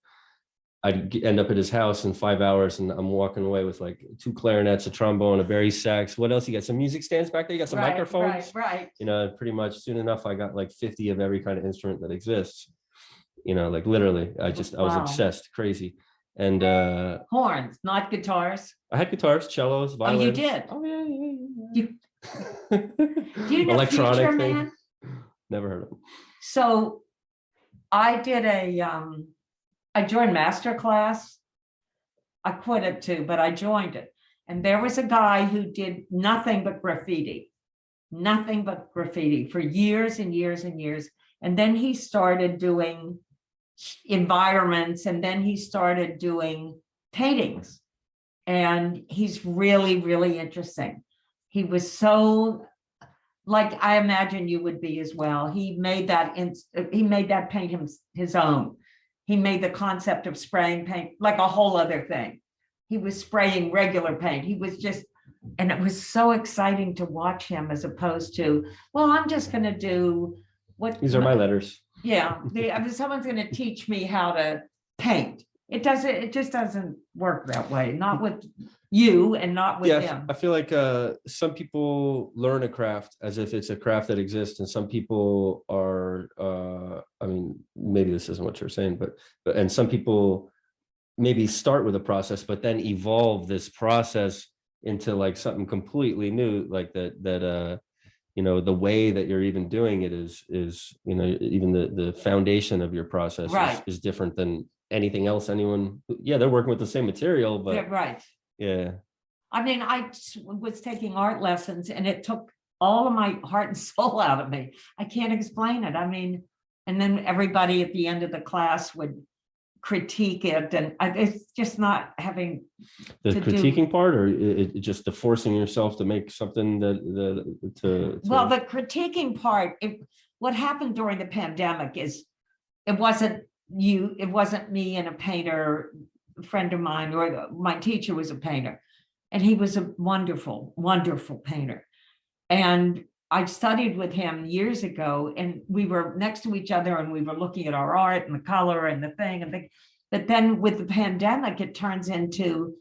I'd end up at his house in 5 hours, and I'm walking away with like 2 clarinets, a trombone, a Barry sax. What else? You got some music stands back there? You got some microphones? Right. You know, pretty much soon enough, I got like 50 of every kind of instrument that exists. like literally, I was Wow. obsessed, crazy. And Horns, not guitars. I had guitars, cellos, Oh, you violins. did? Oh yeah, You, do you know electronic Future thing. Man? Never heard of them. So I did I joined master class. I quit it too, but I joined it. And there was a guy who did nothing but graffiti for years and years and years. And then he started doing environments, and then he started doing paintings. And he's really, really interesting. He was so, like I imagine you would be as well. He made that paint his own. He made the concept of spraying paint like a whole other thing. He was spraying regular paint. He was just, and it was so exciting to watch him, as opposed to, well, I'm just going to do what. These are my letters. Yeah, I mean, someone's going to teach me how to paint. It just doesn't work that way. Not with you and not with him. I feel like some people learn a craft as if it's a craft that exists, and some people are I mean, maybe this isn't what you're saying, but and some people maybe start with a process but then evolve this process into like something completely new, like that the way that you're even doing it is even the foundation of your process is different than anything else anyone. They're working with the same material, but I mean, I was taking art lessons and it took all of my heart and soul out of me. I can't explain it. I mean, and then everybody at the end of the class would critique it, and it's just not having the critiquing part, or just the forcing yourself to make something well, the critiquing part, what happened during the pandemic is it wasn't me and a painter friend of mine, or my teacher was a painter, and he was a wonderful, wonderful painter. And I studied with him years ago, and we were next to each other and we were looking at our art and the color and the thing. But then with the pandemic, it turns into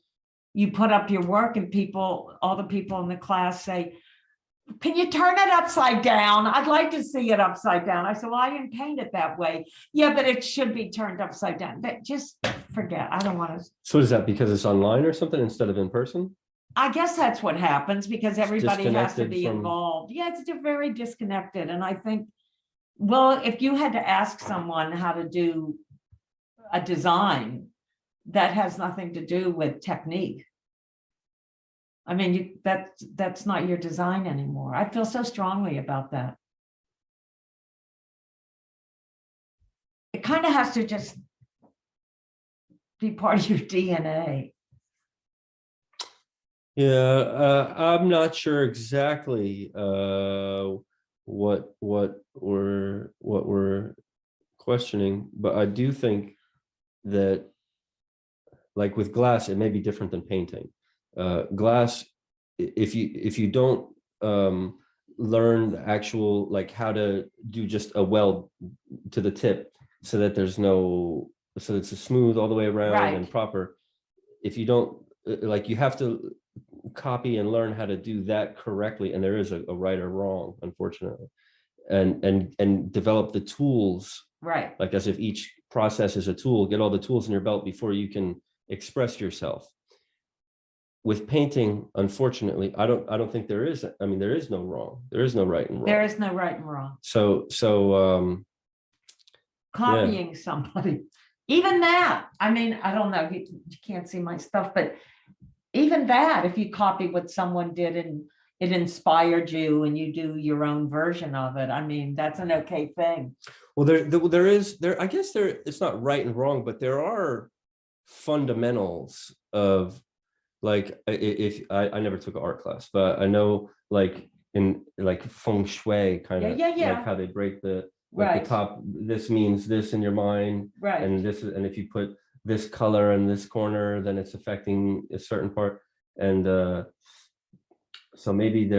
you put up your work and all the people in the class say, can you turn it upside down? I'd like to see it upside down. I said, well, I didn't paint it that way. Yeah, but it should be turned upside down. Just forget. I don't want to. So is that because it's online or something instead of in person? I guess that's what happens, because everybody has to be involved. Yeah, it's very disconnected. And I think, well, if you had to ask someone how to do a design, that has nothing to do with technique. I mean, that's not your design anymore. I feel so strongly about that. It kind of has to just be part of your DNA. Yeah, I'm not sure exactly what we're questioning, but I do think that, like with glass, it may be different than painting. Glass, if you don't learn the actual, like how to do just a weld to the tip so that so it's a smooth all the way around and proper. If you don't, like, you have to copy and learn how to do that correctly, and there is a right or wrong, unfortunately, and develop the tools, like as if each process is a tool. Get all the tools in your belt before you can express yourself. With painting, unfortunately, I don't think there is. I mean, there is no wrong. There is no right and wrong. There is no right and wrong. So copying somebody, even that. I mean, I don't know. You can't see my stuff, but even that, if you copy what someone did and it inspired you and you do your own version of it, I mean, that's an okay thing. Well, there is, I guess it's not right and wrong, but there are fundamentals of, like, if I never took an art class, but I know, like in like feng shui kind of, like how they break the the top. This means this in your mind, and this, and if you put this color in this corner, then it's affecting a certain part. And so maybe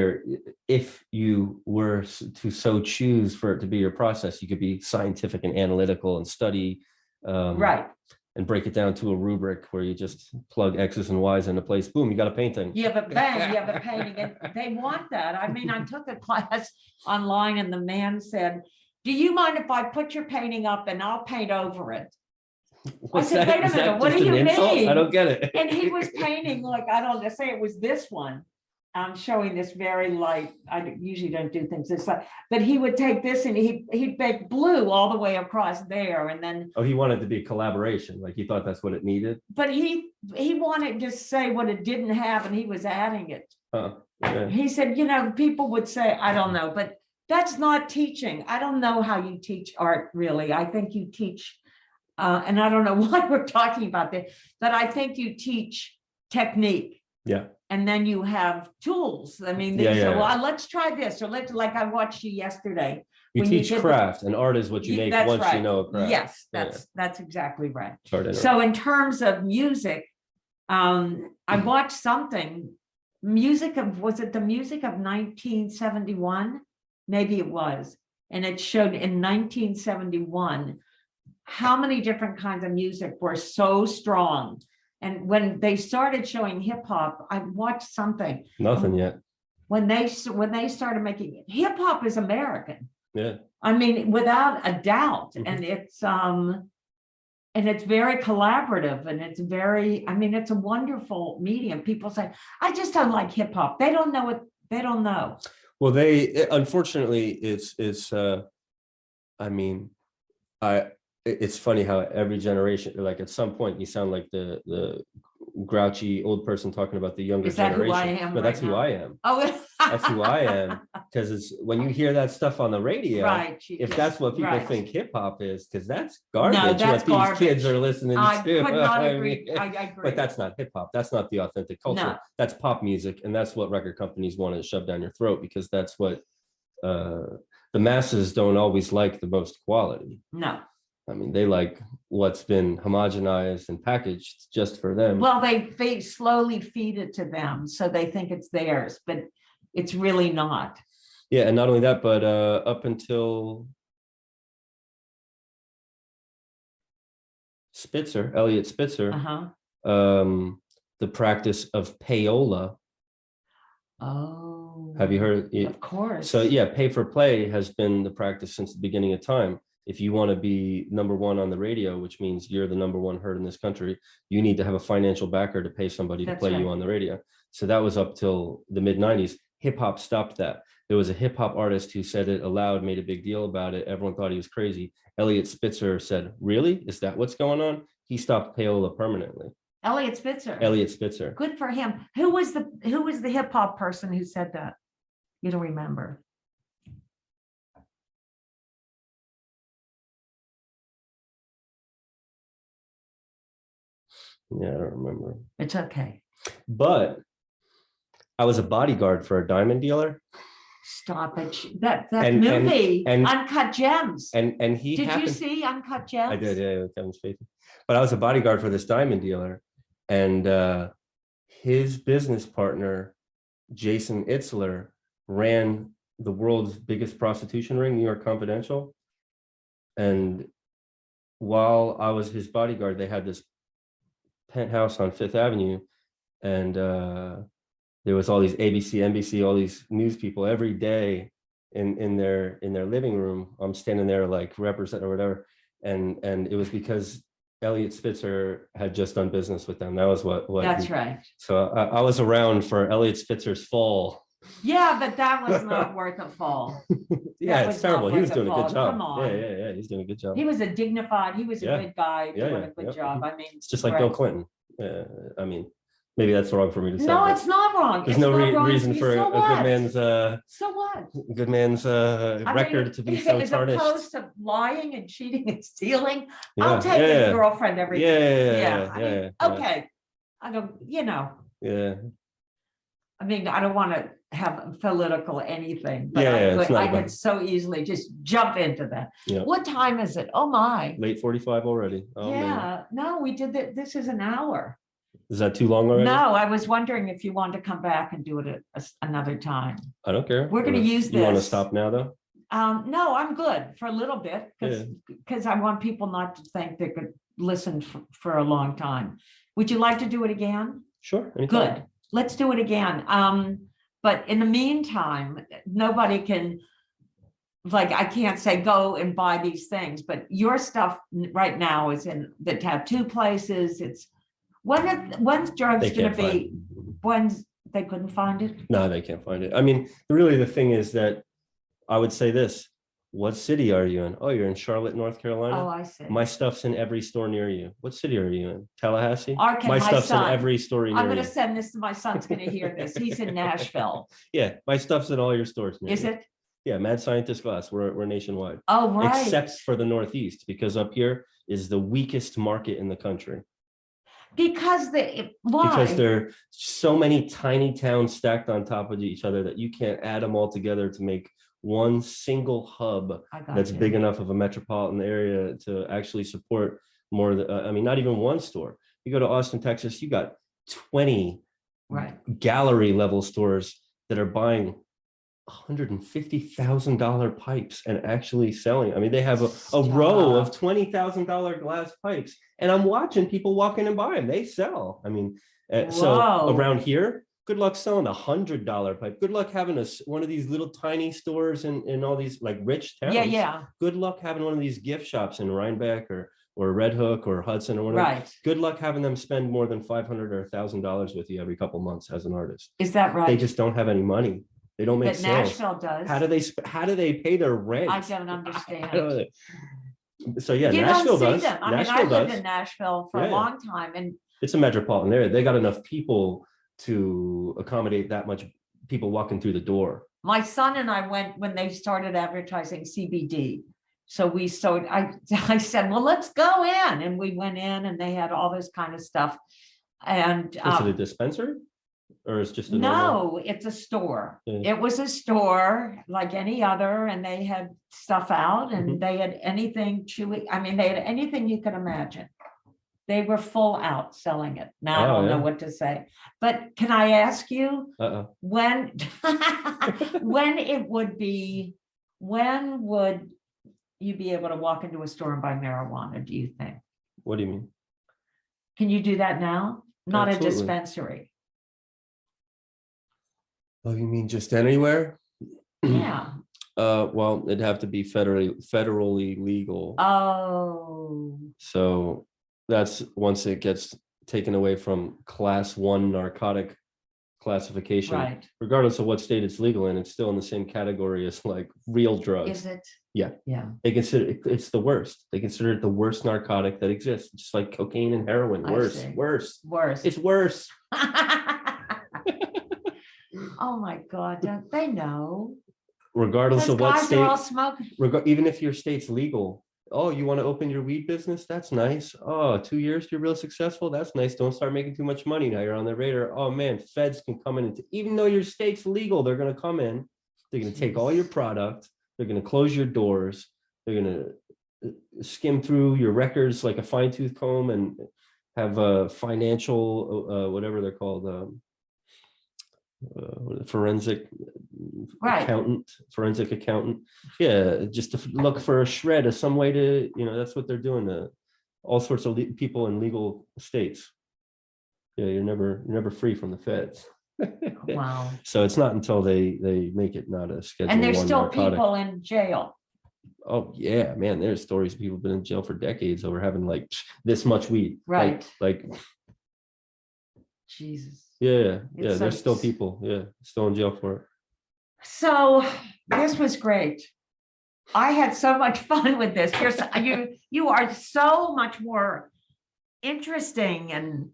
if you were to so choose for it to be your process, you could be scientific and analytical and study, and break it down to a rubric where you just plug X's and Y's into place. Boom, you got a painting. You have a bang, you have a painting, and they want that. I mean, I took a class online, and the man said, do you mind if I put your painting up and I'll paint over it? What's said, that? "Wait a Is that minute, what just do an you insult? mean?" I don't get it. And he was painting, like, I don't know, say it was this one. I'm showing this very light. I usually don't do things this way, but he would take this and he'd make blue all the way across there, and then. Oh, he wanted to be a collaboration. Like he thought that's what it needed. But he wanted to say what it didn't have, and he was adding it. Yeah. He said, people would say, I don't know, but that's not teaching. I don't know how you teach art, really. I think you teach, and I don't know why we're talking about this, but I think you teach technique. Yeah. And then you have tools. I mean, they say, well, let's try this, or let's, like I watched you yesterday. You when teach did craft, and art is what you make that's once right. you know a craft. Yes, that's exactly right. Sorry to interrupt. So in terms of music, I watched something, was it the music of 1971? Maybe it was. And it showed in 1971 how many different kinds of music were so strong. And when they started showing hip hop, I watched something. Nothing yet. When they started making it, hip hop is American. Yeah. I mean, without a doubt. And it's very collaborative, and it's very, I mean, it's a wonderful medium. People say, I just don't like hip hop. They don't know what they don't know. Well, unfortunately, it's funny how every generation, like at some point you sound like the grouchy old person talking about the younger generation. Is that who I am? No, that's who I am. Oh, that's who I am. Because it's when you hear that stuff on the radio, right? If that's what people right. think hip hop is, because that's garbage. No, that's what these garbage. kids are listening I to. could not I agree. mean, I agree. But that's not hip hop. That's not the authentic culture. No. That's pop music, and that's what record companies want to shove down your throat, because that's what the masses don't always like the most quality. No. I mean, they like what's been homogenized and packaged just for them. Well, they slowly feed it to them, so they think it's theirs, but it's really not. Yeah, and not only that, but up until Elliot Spitzer, the practice of payola. Oh. Have you heard? Of course. So yeah, pay for play has been the practice since the beginning of time. If you want to be number one on the radio, which means you're the number one heard in this country, you need to have a financial backer to pay somebody to play you on the radio. So that was up till the mid 90s. Hip hop stopped that. There was a hip hop artist who said it aloud, made a big deal about it. Everyone thought he was crazy. Elliot Spitzer said, "Really? Is that what's going on?" He stopped payola permanently. Elliot Spitzer. Elliot Spitzer. Good for him. Who was the hip hop person who said that? You don't remember? Yeah, I don't remember. It's okay. But I was a bodyguard for a diamond dealer. Stop it. That movie, Uncut Gems. And he did you see Uncut Gems? I did, yeah, with Kevin Spacey. But I was a bodyguard for this diamond dealer, and his business partner, Jason Itzler, ran the world's biggest prostitution ring, New York Confidential. And while I was his bodyguard, they had this penthouse on Fifth Avenue, and there was all these ABC, NBC, all these news people every day in their living room. I'm standing there like represent or whatever, and it was because Elliot Spitzer had just done business with them. That was what. That's right. So I was around for Elliot Spitzer's fall. Yeah, but that was not worth a fall. Yeah, it's terrible. He was doing a good job. Come on. Yeah. He's doing a good job. He was a dignified. He was a good guy doing a good job. I mean, it's just like Bill Clinton. I mean, maybe that's wrong for me to say. No, it's not wrong. There's no reason for a good man's. So what? Good man's record to be so tarnished. As opposed to lying and cheating and stealing, I'll take a girlfriend every day. Yeah. Okay. I don't. Yeah. I mean, I don't want to have political anything, but I could so easily just jump into that. Yeah. What time is it? Oh my. Late 45 already. Oh, yeah. Man. No, we did that. This is an hour. Is that too long already? No, I was wondering if you want to come back and do it another time. I don't care. We're going to use this. You want to stop now though? No, I'm good for a little bit because I want people not to think they could listen for a long time. Would you like to do it again? Sure. Anytime. Good. Let's do it again. But in the meantime, nobody can like, I can't say go and buy these things, but your stuff right now is in the tattoo places. It's when's drugs They gonna can't be, when's they couldn't find it? No, they can't find it. I mean, really, the thing is that I would say this: what city are you in? Oh, you're in Charlotte, North Carolina. Oh, I see. My stuff's in every store near you. What city are you in? Tallahassee. Okay, My my stuff's son. in every store I'm near gonna you. send this to my son's gonna hear this. He's in Nashville. Yeah, my stuff's in all your stores near Is you. it? Yeah, Mad Scientist Glass. We're nationwide, Oh, right. except for the Northeast, because up here is the weakest market in the country. Because why? Because there are so many tiny towns stacked on top of each other that you can't add them all together to make one single hub that's big enough of a metropolitan area to actually support more. I mean, not even one store. You go to Austin, Texas, you got 20 gallery level stores that are buying $150,000 pipes and actually selling. I mean, they have a row of $20,000 glass pipes, and I'm watching people walk in and buy them. They sell. I mean, so around here, good luck selling $100 pipe. Good luck having one of these little tiny stores in all these like rich towns. Yeah. Good luck having one of these gift shops in Rhinebeck or Red Hook or Hudson or whatever. Right. Good luck having them spend more than $500 or $1,000 with you every couple months as an artist. Is that right? They just don't have any money. They don't make sales. Nashville does. How do they pay their rent? I don't understand. So yeah, you Nashville don't see does. them. I mean, I lived in Nashville for a long time, and it's a metropolitan area. They got enough people to accommodate that much people walking through the door. My son and I went when they started advertising CBD. So I said, well, let's go in, and we went in, and they had all this kind of stuff. And is it a dispensary? Or it's just it's a store. Yeah. It was a store like any other, and they had stuff out, and they had anything chewy. I mean, they had anything you could imagine. They were full out selling it. Now I don't know what to say. But can I ask you when when would you be able to walk into a store and buy marijuana, do you think? What do you mean? Can you do that now? Not Absolutely. a dispensary. Oh, you mean just anywhere? Yeah. Well, it'd have to be federally legal. Oh. So that's once it gets taken away from class 1 narcotic classification, regardless of what state it's legal in, it's still in the same category as like real drugs. Is it? Yeah. They consider it's the worst. They consider it the worst narcotic that exists, just like cocaine and heroin. Worse. It's worse. Oh my God, don't they know? Regardless of what state, all smoking. Even if your state's legal. Oh, you want to open your weed business? That's nice. Oh, 2 years, you're real successful. That's nice. Don't start making too much money. Now you're on the radar. Oh man, feds can come in. Even though your state's legal, they're going to come in. They're going to take all your product. They're going to close your doors. They're going to skim through your records like a fine tooth comb and have a financial, whatever they're called, forensic accountant. Yeah, just to look for a shred of some way to, that's what they're doing to all sorts of people in legal states. Yeah, you're never free from the feds. Wow. So it's not until they make it not a Schedule 1 and there's still narcotic. People in jail. Oh yeah, man, there's stories of people been in jail for decades over having like this much weed. Like Jesus. Yeah, there's still people, still in jail for it. So this was great. I had so much fun with this. You are so much more interesting and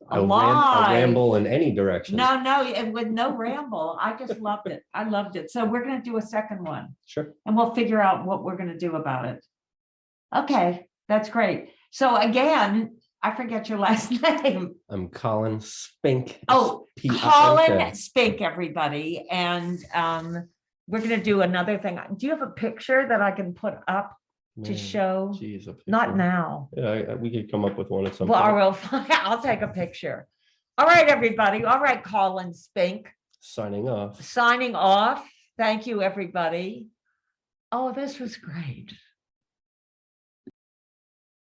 alive. I ramble in any direction. No, and with no ramble. I just loved it. I loved it. So we're going to do a second one. Sure. And we'll figure out what we're going to do about it. Okay, that's great. So again, I forget your last name. I'm Colin Spink. Oh, Colin Spink, everybody. And we're going to do another thing. Do you have a picture that I can put up to show? Geez, not now. Yeah, we could come up with one at some point. I'll take a picture. All right, everybody. All right, Colin Spink. Signing off. Signing off. Thank you, everybody. Oh, this was great.